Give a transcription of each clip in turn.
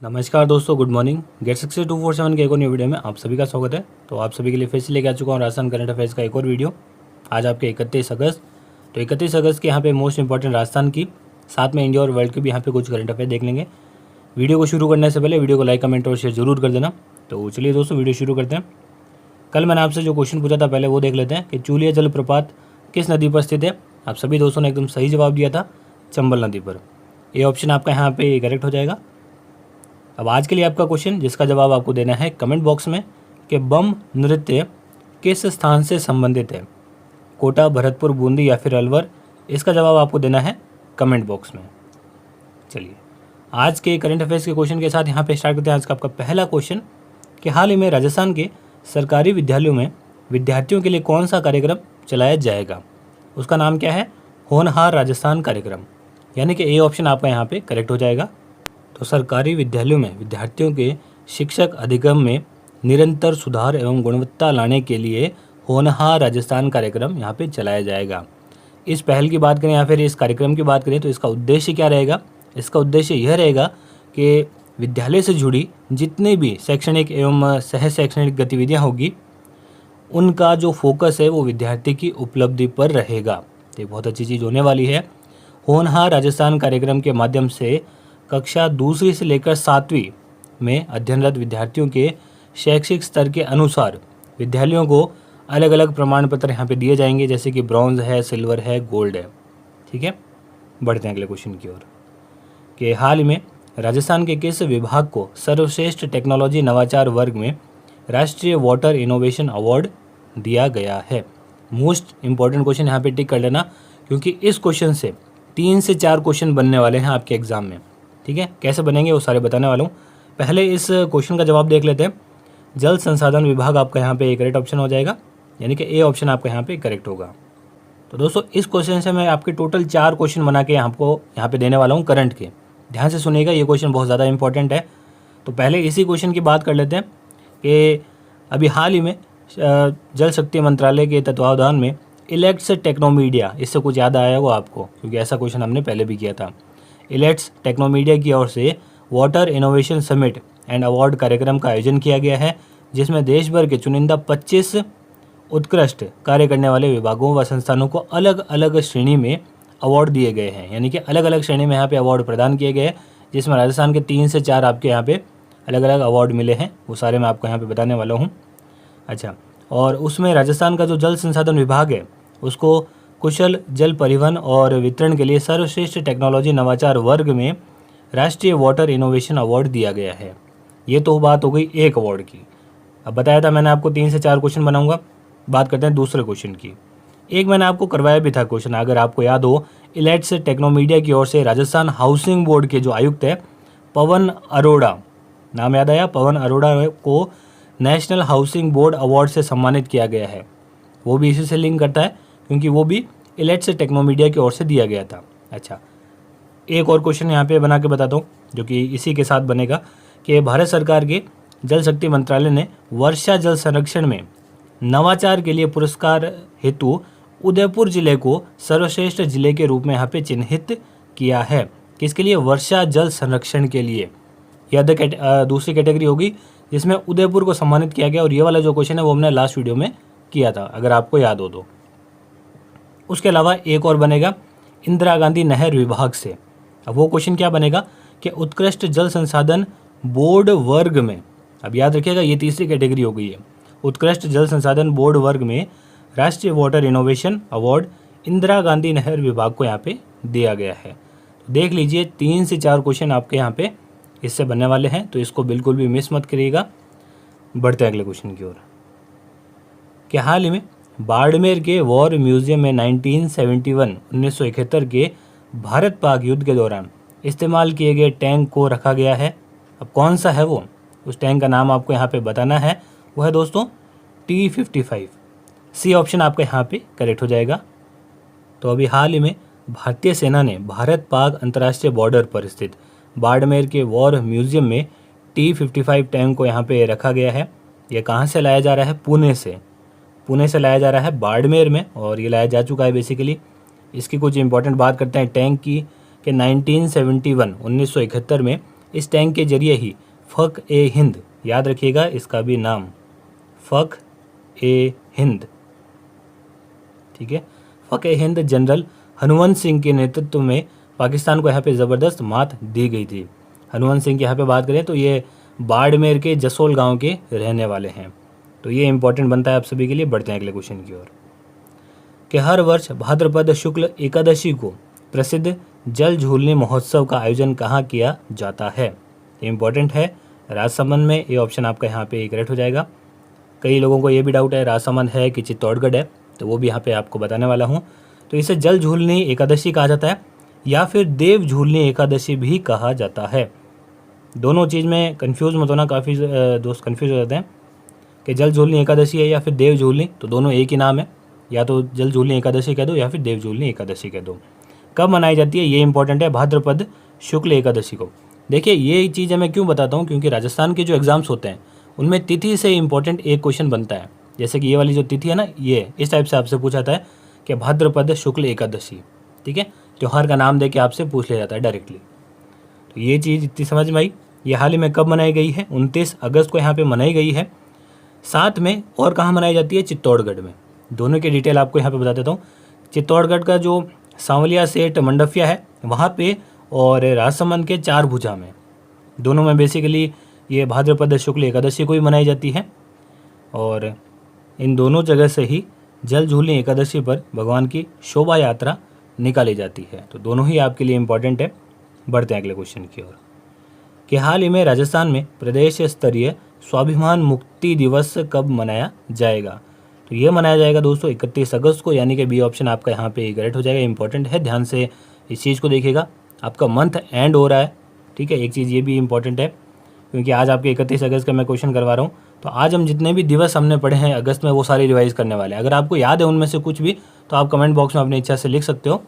नमस्कार दोस्तों, good morning. Get success 247 के एक और न्यू वीडियो में आप सभी का स्वागत है। तो आप सभी के लिए फिर से लेके आ चुका हूँ राजस्थान करंट अफेयर्स का एक और वीडियो। आज आपके 31 अगस्त। तो 31 अगस्त के यहाँ पे मोस्ट इंपॉर्टेंट राजस्थान की, साथ में इंडिया और वर्ल्ड के भी यहाँ पे कुछ करंट अफेयर देख लेंगे। वीडियो को शुरू करने से पहले वीडियो को लाइक, कमेंट और शेयर जरूर कर देना। तो चलिए दोस्तों, वीडियो शुरू करते हैं। कल मैंने आपसे जो क्वेश्चन पूछा था पहले वो देख लेते हैं कि चूलिया जलप्रपात किस नदी पर स्थित है। आप सभी दोस्तों ने एकदम सही जवाब दिया था, चंबल नदी पर। ये ऑप्शन आपका यहाँ पे करेक्ट हो जाएगा। अब आज के लिए आपका क्वेश्चन, जिसका जवाब आपको देना है कमेंट बॉक्स में, कि बम नृत्य किस स्थान से संबंधित है। कोटा, भरतपुर, बूंदी या फिर अलवर। इसका जवाब आपको देना है कमेंट बॉक्स में। चलिए आज के करंट अफेयर्स के क्वेश्चन के साथ यहाँ पे स्टार्ट करते हैं। आज का आपका पहला क्वेश्चन कि हाल ही में राजस्थान के सरकारी विद्यालयों में विद्यार्थियों के लिए कौन सा कार्यक्रम चलाया जाएगा। उसका नाम क्या है? होनहार राजस्थान कार्यक्रम। यानी कि ए ऑप्शन आपका यहाँ पे करेक्ट हो जाएगा। तो सरकारी विद्यालयों में विद्यार्थियों के शिक्षक अधिगम में निरंतर सुधार एवं गुणवत्ता लाने के लिए होनहार राजस्थान कार्यक्रम यहाँ पे चलाया जाएगा। इस पहल की बात करें या फिर इस कार्यक्रम की बात करें तो इसका उद्देश्य क्या रहेगा? इसका उद्देश्य यह रहेगा कि विद्यालय से जुड़ी जितनी भी शैक्षणिक एवं सह शैक्षणिक गतिविधियाँ होगी, उनका जो फोकस है वो विद्यार्थी की उपलब्धि पर रहेगा। ये बहुत अच्छी चीज़ होने वाली है। होनहार राजस्थान कार्यक्रम के माध्यम से कक्षा दूसरी से लेकर 7वीं में अध्ययनरत विद्यार्थियों के शैक्षिक स्तर के अनुसार विद्यालयों को अलग अलग प्रमाण पत्र यहाँ पे दिए जाएंगे, जैसे कि ब्रॉन्ज है, सिल्वर है, गोल्ड है। ठीक है, बढ़ते हैं अगले क्वेश्चन की ओर कि हाल ही में राजस्थान के किस विभाग को सर्वश्रेष्ठ टेक्नोलॉजी नवाचार वर्ग में राष्ट्रीय वाटर इनोवेशन अवार्ड दिया गया है। मोस्ट इंपॉर्टेंट क्वेश्चन यहाँ पे टिक कर लेना, क्योंकि इस क्वेश्चन से 3 से 4 क्वेश्चन बनने वाले हैं आपके एग्जाम में। ठीक है, कैसे बनेंगे वो सारे बताने वाला हूँ। पहले इस क्वेश्चन का जवाब देख लेते हैं। जल संसाधन विभाग आपका यहाँ पे करेक्ट ऑप्शन हो जाएगा, यानी कि ए ऑप्शन आपका यहाँ पे करेक्ट होगा। तो दोस्तों इस क्वेश्चन से मैं आपके टोटल 4 क्वेश्चन बना के आपको यहाँ पे देने वाला हूँ करंट के। ध्यान से सुनिएगा, ये क्वेश्चन बहुत ज़्यादा इंपॉर्टेंट है। तो पहले इसी क्वेश्चन की बात कर लेते हैं कि अभी हाल ही में जल शक्ति मंत्रालय के तत्वावधान में इलेक्ट्स टेक्नोमीडिया, इससे कुछ याद आया होगा आपको, क्योंकि ऐसा क्वेश्चन हमने पहले भी किया था। इलेट्स टेक्नोमीडिया की ओर से water innovation summit and award कार्यक्रम का आयोजन किया गया है, जिसमें देश भर के चुनिंदा 25 उत्कृष्ट कार्य करने वाले विभागों व संस्थानों को अलग अलग श्रेणी में अवार्ड दिए गए हैं। यानी कि अलग अलग श्रेणी में यहाँ पे अवार्ड प्रदान किए गए हैं, जिसमें राजस्थान के 3 से 4 आपके यहाँ पे अलग अलग अवार्ड मिले हैं। वो सारे मैं आपको यहाँ पे बताने वाला हूँ। अच्छा, और उसमें राजस्थान का जो जल संसाधन विभाग है उसको कुशल जल परिवहन और वितरण के लिए सर्वश्रेष्ठ टेक्नोलॉजी नवाचार वर्ग में राष्ट्रीय वाटर इनोवेशन अवार्ड दिया गया है। ये तो बात हो गई एक अवार्ड की। अब बताया था मैंने आपको 3 से 4 क्वेश्चन बनाऊंगा। बात करते हैं दूसरे क्वेश्चन की। एक मैंने आपको करवाया भी था क्वेश्चन, अगर आपको याद हो। इलेट्स टेक्नोमीडिया की ओर से राजस्थान हाउसिंग बोर्ड के जो आयुक्त है पवन अरोड़ा, नाम याद आया, पवन अरोड़ा को नेशनल हाउसिंग बोर्ड अवार्ड से सम्मानित किया गया है। वो भी इसी से लिंक करता है, क्योंकि वो भी इलेट्स टेक्नोमीडिया की ओर से दिया गया था। अच्छा, एक और क्वेश्चन यहाँ पे बना के बताता हूँ जो कि इसी के साथ बनेगा कि भारत सरकार के जल शक्ति मंत्रालय ने वर्षा जल संरक्षण में नवाचार के लिए पुरस्कार हेतु उदयपुर जिले को सर्वश्रेष्ठ जिले के रूप में यहाँ पे चिन्हित किया है। किसके लिए? वर्षा जल संरक्षण के लिए। यह दूसरी कैटेगरी होगी जिसमें उदयपुर को सम्मानित किया गया। और ये वाला जो क्वेश्चन है वो हमने लास्ट वीडियो में किया था, अगर आपको याद हो तो। उसके अलावा एक और बनेगा इंदिरा गांधी नहर विभाग से। अब वो क्वेश्चन क्या बनेगा कि उत्कृष्ट जल संसाधन बोर्ड वर्ग में, अब याद रखिएगा ये तीसरी कैटेगरी हो गई है, उत्कृष्ट जल संसाधन बोर्ड वर्ग में राष्ट्रीय water innovation award Indira Gandhi नहर विभाग को यहाँ पे दिया गया है। तो देख लीजिए 3 से 4 क्वेश्चन आपके यहाँ पे इससे बनने वाले हैं, तो इसको बिल्कुल भी मिस मत करिएगा। बढ़ते हैं अगले क्वेश्चन की ओर कि हाल ही में बाड़मेर के वॉर म्यूजियम में 1971 के भारत पाक युद्ध के दौरान इस्तेमाल किए गए टैंक को रखा गया है। अब कौन सा है वो? उस टैंक का नाम आपको यहाँ पे बताना है। वो है दोस्तों T-55। सी ऑप्शन आपका यहाँ पे करेक्ट हो जाएगा। तो अभी हाल ही में भारतीय सेना ने भारत पाक अंतर्राष्ट्रीय बॉर्डर पर स्थित बाड़मेर के वॉर म्यूजियम में T-55 टैंक को यहाँ पे रखा गया है। ये कहाँ से लाया जा रहा है? पुणे से लाया जा रहा है बाड़मेर में, और ये लाया जा चुका है बेसिकली। इसकी कुछ इंपॉर्टेंट बात करते हैं टैंक की कि 1971 में इस टैंक के जरिए ही फ़ख-ए-हिंद, याद रखिएगा इसका भी नाम, फ़ख-ए-हिंद, ठीक है, फ़ख-ए-हिंद जनरल हनुवंत सिंह के नेतृत्व में पाकिस्तान को यहाँ पे ज़बरदस्त मात दी गई थी। हनुवंत सिंह की यहाँ पे बात करें तो ये बाड़मेर के जसोल गांव के रहने वाले हैं। तो ये इंपॉर्टेंट बनता है आप सभी के लिए। बढ़ते हैं अगले क्वेश्चन की ओर कि हर वर्ष भाद्रपद शुक्ल एकादशी को प्रसिद्ध जल झूलने महोत्सव का आयोजन कहाँ किया जाता है। ये इंपॉर्टेंट है, राजसमंद में। ये ऑप्शन आपका यहाँ पे करेक्ट हो जाएगा। कई लोगों को ये भी डाउट है राजसमंद है कि चित्तौड़गढ़ है, तो वो भी यहाँ पे आपको बताने वाला हूँ। तो इसे जल झूलनी एकादशी कहा जाता है या फिर देव झूलनी एकादशी भी कहा जाता है। दोनों चीज़ में कंफ्यूज मत होना, काफ़ी दोस्त कंफ्यूज हो जाते हैं कि जल झूलनी एकादशी है या फिर देव झूलनी, तो दोनों एक ही नाम है। या तो जल झूलनी एकादशी कह दो या फिर देव झूलनी एकादशी कह दो। कब मनाई जाती है ये इंपॉर्टेंट है, भाद्रपद शुक्ल एकादशी को। देखिए ये चीज़ मैं क्यों बताता हूँ, क्योंकि राजस्थान के जो एग्ज़ाम्स होते हैं उनमें तिथि से इंपॉर्टेंट एक क्वेश्चन बनता है। जैसे कि ये वाली जो तिथि है ना, ये इस टाइप से आपसे पूछा जाता है कि भाद्रपद शुक्ल एकादशी, ठीक है, त्योहार का नाम दे के आपसे पूछ लिया जाता है डायरेक्टली। तो ये चीज़ इतनी समझ में आई। ये हाल ही में कब मनाई गई है, 29 अगस्त को यहाँ पे मनाई गई है। साथ में और कहाँ मनाई जाती है, चित्तौड़गढ़ में। दोनों की डिटेल आपको यहाँ पे बता देता हूँ। चित्तौड़गढ़ का जो सांवलिया सेठ मंडफिया है वहाँ पे, और राजसमंद के चार भुजा में, दोनों में बेसिकली ये भाद्रपद शुक्ल एकादशी को ही मनाई जाती है। और इन दोनों जगह से ही जल झूलनी एकादशी पर भगवान की शोभा यात्रा निकाली जाती है। तो दोनों ही आपके लिए इम्पॉर्टेंट है। बढ़ते हैं अगले क्वेश्चन की ओर कि हाल ही में राजस्थान में प्रदेश स्तरीय स्वाभिमान मुक्ति दिवस कब मनाया जाएगा। तो ये मनाया जाएगा दोस्तों 31 अगस्त को, यानी कि बी ऑप्शन आपका यहाँ पे करेक्ट हो जाएगा। इंपॉर्टेंट है, ध्यान से इस चीज़ को देखिएगा। आपका मंथ एंड हो रहा है, ठीक है। एक चीज़ ये भी इंपॉर्टेंट है क्योंकि आज आपके 31 अगस्त का मैं क्वेश्चन करवा रहा हूँ, तो आज हम जितने भी दिवस हमने पढ़े हैं अगस्त में वो सारे रिवाइज करने वाले हैं। अगर आपको याद है उनमें से कुछ भी तो आप कमेंट बॉक्स में अपनी इच्छा से लिख सकते हो।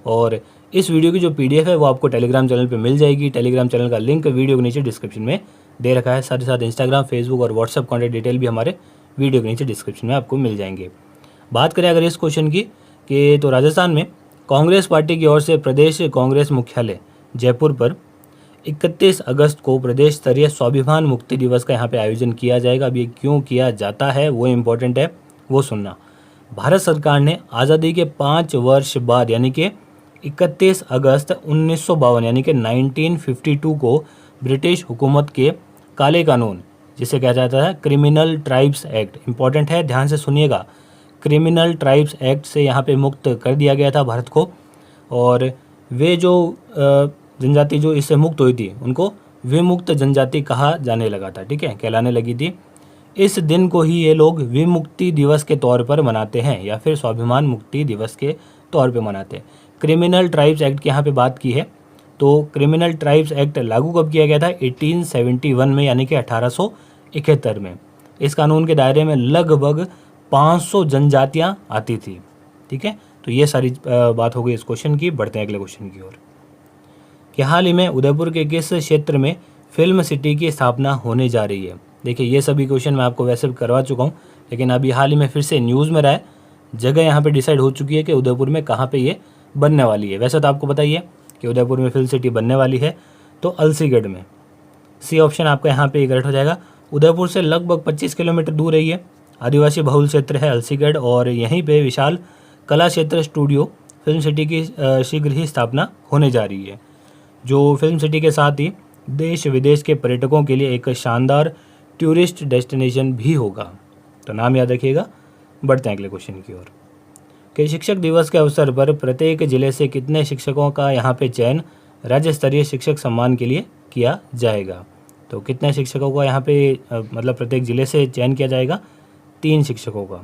और इस वीडियो की जो PDF है वो आपको टेलीग्राम चैनल पे मिल जाएगी। टेलीग्राम चैनल का लिंक वीडियो के नीचे डिस्क्रिप्शन में दे रखा है। साथ ही साथ इंस्टाग्राम, फेसबुक और व्हाट्सएप कॉन्टैक्ट डिटेल भी हमारे वीडियो के नीचे डिस्क्रिप्शन में आपको मिल जाएंगे। बात करें अगर इस क्वेश्चन की कि तो राजस्थान में कांग्रेस पार्टी की ओर से प्रदेश कांग्रेस मुख्यालय जयपुर पर 31 अगस्त को प्रदेश स्तरीय स्वाभिमान मुक्ति दिवस का यहाँ पे आयोजन किया जाएगा। अब ये क्यों किया जाता है वो इम्पोर्टेंट है, वो सुनना। भारत सरकार ने आज़ादी के 5 वर्ष बाद यानी कि 31 अगस्त 1952 यानी कि 1952 को ब्रिटिश हुकूमत के काले कानून, जिसे कहा जाता है क्रिमिनल ट्राइब्स एक्ट, इंपॉर्टेंट है, ध्यान से सुनिएगा, क्रिमिनल ट्राइब्स एक्ट से यहाँ पे मुक्त कर दिया गया था भारत को। और वे जो जनजाति जो इससे मुक्त हुई थी उनको विमुक्त जनजाति कहा जाने लगा था, ठीक है, कहलाने लगी थी। इस दिन को ही ये लोग विमुक्ति दिवस के तौर पर मनाते हैं या फिर स्वाभिमान मुक्ति दिवस के तौर पे मनाते हैं। क्रिमिनल ट्राइब्स एक्ट की यहाँ पे बात की है तो क्रिमिनल ट्राइब्स एक्ट लागू कब किया गया था, 1871 में, यानी कि 1871 में। इस कानून के दायरे में लगभग 500 जनजातियाँ आती थी, ठीक है। तो ये सारी बात हो गई इस क्वेश्चन की। बढ़ते हैं अगले क्वेश्चन की ओर कि हाल ही में उदयपुर के किस क्षेत्र में फिल्म सिटी की स्थापना होने जा रही है। देखिए ये सभी क्वेश्चन मैं आपको वैसे करवा चुका हूँ, लेकिन अभी हाल ही में फिर से न्यूज़ में रहा है, जगह यहाँ पे डिसाइड हो चुकी है कि उदयपुर में कहाँ पे ये बनने वाली है। वैसे तो आपको बताइए कि उदयपुर में फिल्म सिटी बनने वाली है तो अलसीगढ़ में। सी ऑप्शन आपका यहाँ पे करेक्ट हो जाएगा। उदयपुर से लगभग 25 किलोमीटर दूर है ये, आदिवासी बहुल क्षेत्र है अलसीगढ़, और यहीं पे विशाल कला क्षेत्र स्टूडियो फिल्म सिटी की शीघ्र ही स्थापना होने जा रही है, जो फिल्म सिटी के साथ ही देश विदेश के पर्यटकों के लिए एक शानदार टूरिस्ट डेस्टिनेशन भी होगा। तो नाम याद रखिएगा। बढ़ते हैं अगले क्वेश्चन की ओर कि शिक्षक दिवस के अवसर पर प्रत्येक जिले से कितने शिक्षकों का यहाँ पे चयन राज्य स्तरीय शिक्षक सम्मान के लिए किया जाएगा। तो कितने शिक्षकों का यहाँ पे मतलब प्रत्येक जिले से चयन किया जाएगा, 3 शिक्षकों का,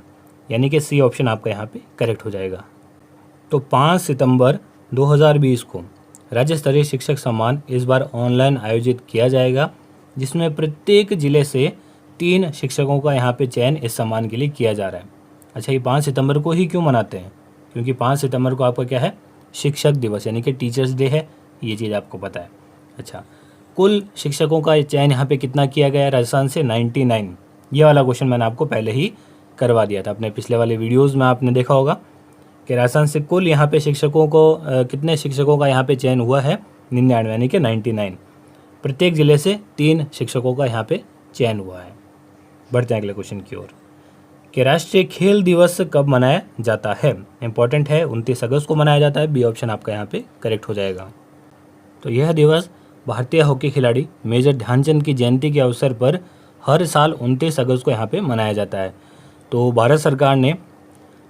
यानी कि सी ऑप्शन आपका यहाँ पे करेक्ट हो जाएगा। तो 5 सितंबर 2020 को राज्य स्तरीय शिक्षक सम्मान इस बार ऑनलाइन आयोजित किया जाएगा, जिसमें प्रत्येक जिले से 3 शिक्षकों का यहाँ पे चयन इस सम्मान के लिए किया जा रहा है। अच्छा, ये 5 सितंबर को ही क्यों मनाते हैं, क्योंकि 5 सितंबर को आपका क्या है, शिक्षक दिवस यानी कि टीचर्स डे है, ये चीज़ आपको पता है। अच्छा, कुल शिक्षकों का चयन यहाँ पे कितना किया गया है राजस्थान से, 99। ये वाला क्वेश्चन मैंने आपको पहले ही करवा दिया था अपने पिछले वाले वीडियोज़ में, आपने देखा होगा कि राजस्थान से कुल यहाँ पे शिक्षकों को कितने शिक्षकों का यहाँ पे चयन हुआ है, 99 यानी कि 99। प्रत्येक ज़िले से 3 शिक्षकों का यहाँ पे चयन हुआ है। बढ़ते हैं अगले क्वेश्चन की ओर कि राष्ट्रीय खेल दिवस कब मनाया जाता है। इंपॉर्टेंट है, 29 अगस्त को मनाया जाता है। बी ऑप्शन आपका यहाँ पे करेक्ट हो जाएगा। तो यह दिवस भारतीय हॉकी खिलाड़ी मेजर ध्यानचंद की जयंती के अवसर पर हर साल 29 अगस्त को यहाँ पे मनाया जाता है। तो भारत सरकार ने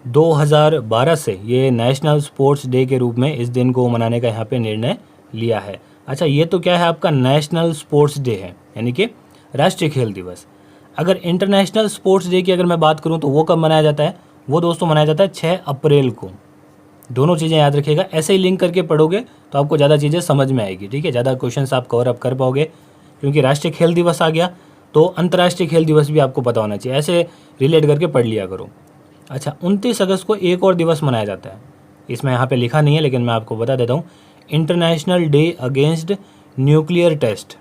2012 से ये नेशनल स्पोर्ट्स डे के रूप में इस दिन को मनाने का यहाँ पे निर्णय लिया है। अच्छा, ये तो क्या है आपका नेशनल स्पोर्ट्स डे है, यानी कि राष्ट्रीय खेल दिवस। अगर इंटरनेशनल स्पोर्ट्स डे की अगर मैं बात करूं तो वो कब मनाया जाता है, वो दोस्तों मनाया जाता है 6 अप्रैल को। दोनों चीज़ें याद रखिएगा, ऐसे ही लिंक करके पढ़ोगे तो आपको ज़्यादा चीज़ें समझ में आएगी। ठीक है, ज़्यादा क्वेश्चंस आप कवर अप कर पाओगे, क्योंकि राष्ट्रीय खेल दिवस आ गया तो अंतर्राष्ट्रीय खेल दिवस भी आपको पता होना चाहिए, ऐसे रिलेट करके पढ़ लिया करो। अच्छा, 29 अगस्त को एक और दिवस मनाया जाता है, इसमें यहाँ पे लिखा नहीं है लेकिन मैं आपको बता देता हूँ। International day against nuclear test.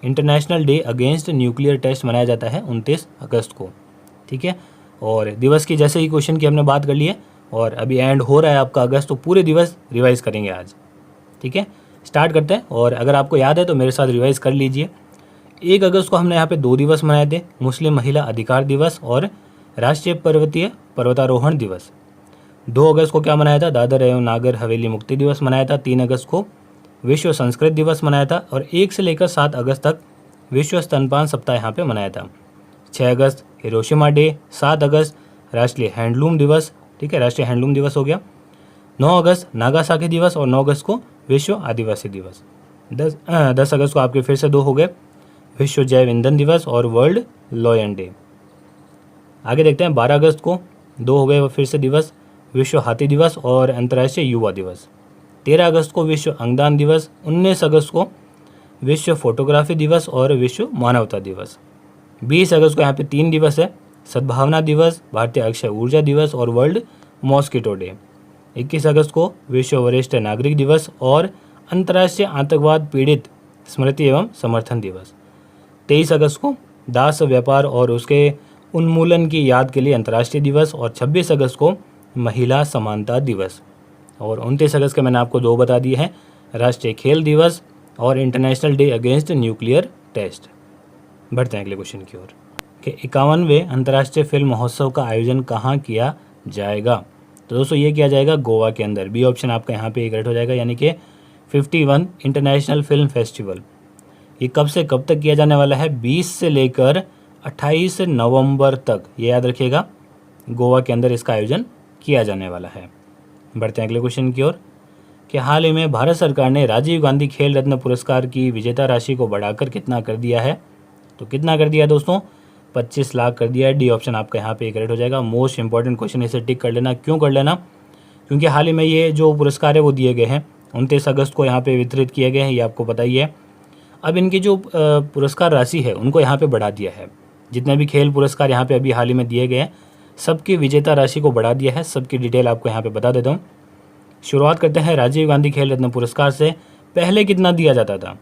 International day against nuclear test मनाया जाता है 29 अगस्त को। ठीक है, और दिवस की जैसे ही क्वेश्चन की हमने बात कर ली है और अभी एंड हो रहा है आपका अगस्त, तो पूरे दिवस रिवाइज करेंगे आज। ठीक है, स्टार्ट करते हैं। और अगर आपको याद है तो मेरे साथ रिवाइज कर लीजिए। 1 अगस्त को हमने यहाँ पे 2 दिवस मनाए थे, मुस्लिम महिला अधिकार दिवस और राष्ट्रीय पर्वतीय पर्वतारोहण दिवस। 2 अगस्त को क्या मनाया था, दादर एवं नागर हवेली मुक्ति दिवस मनाया था। 3 अगस्त को विश्व संस्कृत दिवस मनाया था और 1 से लेकर 7 अगस्त तक विश्व स्तनपान सप्ताह यहाँ पे मनाया था। 6 अगस्त हिरोशिमा डे, 7 अगस्त राष्ट्रीय हैंडलूम दिवस। ठीक है, राष्ट्रीय हैंडलूम दिवस हो गया। 9 अगस्त नागासाकी दिवस और 9 अगस्त को विश्व आदिवासी दिवस। 10 अगस्त को आपके फिर से 2 हो गए, विश्व जैव ईंधन दिवस और वर्ल्ड लॉयन डे। आगे देखते हैं, 12 अगस्त को 2 हो गए फिर से दिवस, विश्व हाथी दिवस और अंतर्राष्ट्रीय युवा दिवस। 13 अगस्त को विश्व अंगदान दिवस। 19 अगस्त को विश्व फोटोग्राफी दिवस और विश्व मानवता दिवस। 20 अगस्त को यहाँ पे 3 दिवस है, सद्भावना दिवस, भारतीय अक्षय ऊर्जा दिवस और वर्ल्ड मॉस्किटो डे। 21 अगस्त को विश्व वरिष्ठ नागरिक दिवस और अंतर्राष्ट्रीय आतंकवाद पीड़ित स्मृति एवं समर्थन दिवस। 23 अगस्त को दास व्यापार और उसके उन्मूलन की याद के लिए अंतर्राष्ट्रीय दिवस और 26 अगस्त को महिला समानता दिवस। और 29 अगस्त के मैंने आपको 2 बता दिए हैं, राष्ट्रीय खेल दिवस और international day against nuclear test. बढ़ते हैं अगले क्वेश्चन की ओर कि 51वें अंतर्राष्ट्रीय फिल्म महोत्सव का आयोजन कहाँ किया जाएगा। तो दोस्तों ये किया जाएगा गोवा के अंदर। बी ऑप्शन आपका यहाँ पे करेक्ट हो जाएगा, यानी कि 51 इंटरनेशनल फिल्म फेस्टिवल। ये कब से कब तक किया जाने वाला है, 20 से लेकर 28 नवंबर तक, ये याद रखिएगा, गोवा के अंदर इसका आयोजन किया जाने वाला है। बढ़ते हैं अगले क्वेश्चन की ओर कि हाल ही में भारत सरकार ने राजीव गांधी खेल रत्न पुरस्कार की विजेता राशि को बढ़ाकर कितना कर दिया है। तो कितना कर दिया है दोस्तों, 25 लाख कर दिया है। डी ऑप्शन आपका यहाँ पे करेक्ट हो जाएगा। मोस्ट इंपॉर्टेंट क्वेश्चन, इसे टिक कर लेना। क्यों कर लेना, क्योंकि हाल ही में ये जो पुरस्कार है वो दिए गए हैं, 29 अगस्त को यहाँ पे वितरित किए गए हैं, ये आपको पता ही है। अब इनकी जो पुरस्कार राशि है उनको यहाँ पे बढ़ा दिया है। जितने भी खेल पुरस्कार यहाँ पे अभी हाल ही में दिए गए हैं, सबकी विजेता राशि को बढ़ा दिया है। सबकी डिटेल आपको यहाँ पे बता देता हूँ। शुरुआत करते हैं राजीव गांधी खेल रत्न पुरस्कार से। पहले कितना दिया जाता था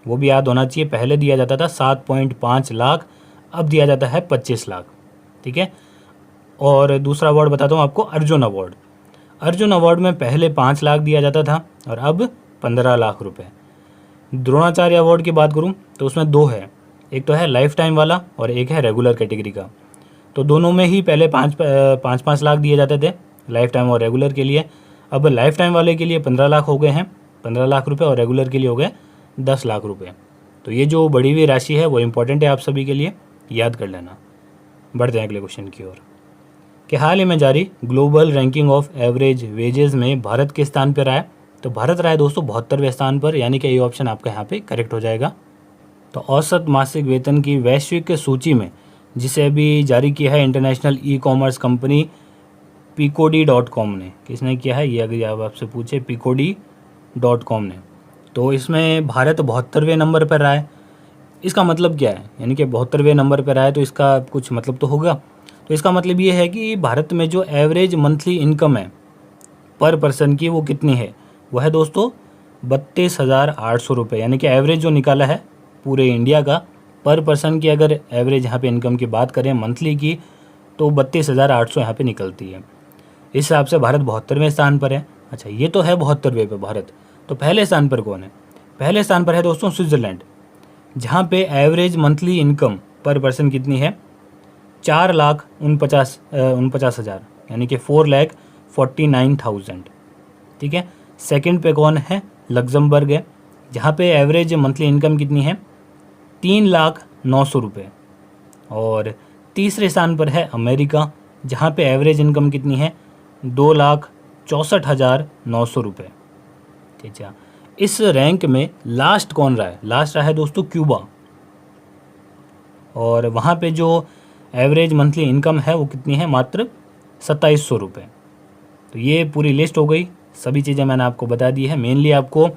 वो भी याद होना चाहिए। पहले दिया जाता था 7.5 लाख, अब दिया जाता है 25 लाख। ठीक है, और दूसरा अवार्ड बताता हूँ आपको, अर्जुन अवार्ड। अर्जुन अवार्ड में पहले 5 लाख दिया जाता था और अब 15 लाख रुपए। द्रोणाचार्य अवार्ड की बात करूँ तो उसमें 2 है, एक तो है लाइफ टाइम वाला और एक है रेगुलर कैटेगरी का। तो दोनों में ही पहले 5-5 लाख दिए जाते थे, लाइफ टाइम और रेगुलर के लिए। अब लाइफ टाइम वाले के लिए 15 लाख हो गए हैं, 15 लाख रुपए, और रेगुलर के लिए हो गए 10 लाख रुपए। तो ये जो बढ़ी हुई राशि है वो इम्पोर्टेंट है आप सभी के लिए, याद कर लेना। बढ़ते हैं अगले क्वेश्चन की ओर कि हाल ही में जारी global ranking of average wages में भारत किस स्थान पर आया। तो भारत रहा है दोस्तों 72वें स्थान पर, यानी कि ये ऑप्शन आपका यहाँ पे करेक्ट हो जाएगा। तो औसत मासिक वेतन की वैश्विक सूची में, जिसे अभी जारी किया है international e commerce company Peabody.com ने, किसने किया है ये अगर आप आपसे पूछे, Peabody.com ने, तो इसमें भारत 72वें नंबर पर रहा है। इसका मतलब क्या है, यानी कि 72वें नंबर पर रहा है तो इसका कुछ मतलब तो होगा। तो इसका मतलब ये है कि भारत में जो एवरेज मंथली इनकम है पर पर्सन की वो कितनी है, वो है दोस्तों 32,800 रुपये। यानी कि एवरेज जो निकाला है पूरे इंडिया का पर पर्सन की, अगर एवरेज यहाँ पे इनकम की बात करें मंथली की, तो 32,800 यहाँ पे निकलती है। इस हिसाब से भारत 72वें स्थान पर है। अच्छा, ये तो है 72वें पे भारत, तो पहले स्थान पर कौन है। पहले स्थान पर है दोस्तों स्विट्ज़रलैंड, जहाँ पे एवरेज मंथली इनकम पर पर्सन कितनी है 4,49,49,000 यानी कि 4,49,000। ठीक है। सेकंड पे कौन है? लग्जमबर्ग है, जहाँ पे एवरेज मंथली इनकम कितनी है 3,09,000 रुपये। और तीसरे स्थान पर है अमेरिका, जहाँ पे एवरेज इनकम कितनी है 2,64,900 रुपये। ठीक है। इस रैंक में लास्ट कौन रहा है? लास्ट रहा है दोस्तों क्यूबा, और वहाँ पे जो एवरेज मंथली इनकम है वो कितनी है? मात्र 2,700 रुपये। तो ये पूरी लिस्ट हो गई, सभी चीज़ें मैंने आपको बता दी है। मेनली आपको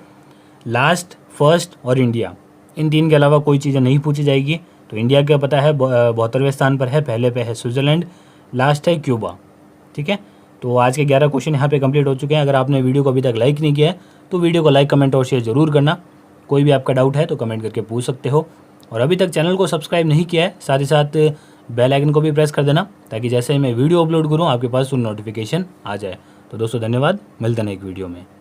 लास्ट, फर्स्ट और इंडिया, इन तीन के अलावा कोई चीज़ें नहीं पूछी जाएगी। तो इंडिया का पता है 72वें स्थान पर है, पहले पे है स्विट्ज़रलैंड, लास्ट है क्यूबा। ठीक है। तो आज के 11 क्वेश्चन यहाँ पे कंप्लीट हो चुके हैं। अगर आपने वीडियो को अभी तक लाइक नहीं किया है तो वीडियो को लाइक, कमेंट और शेयर जरूर करना। कोई भी आपका डाउट है तो कमेंट करके पूछ सकते हो। और अभी तक चैनल को सब्सक्राइब नहीं किया है, साथ ही साथ बेल आइकन को भी प्रेस कर देना, ताकि जैसे ही मैं वीडियो अपलोड करूँ आपके पास नोटिफिकेशन आ जाए। तो दोस्तों धन्यवाद, मिलते हैं एक वीडियो में।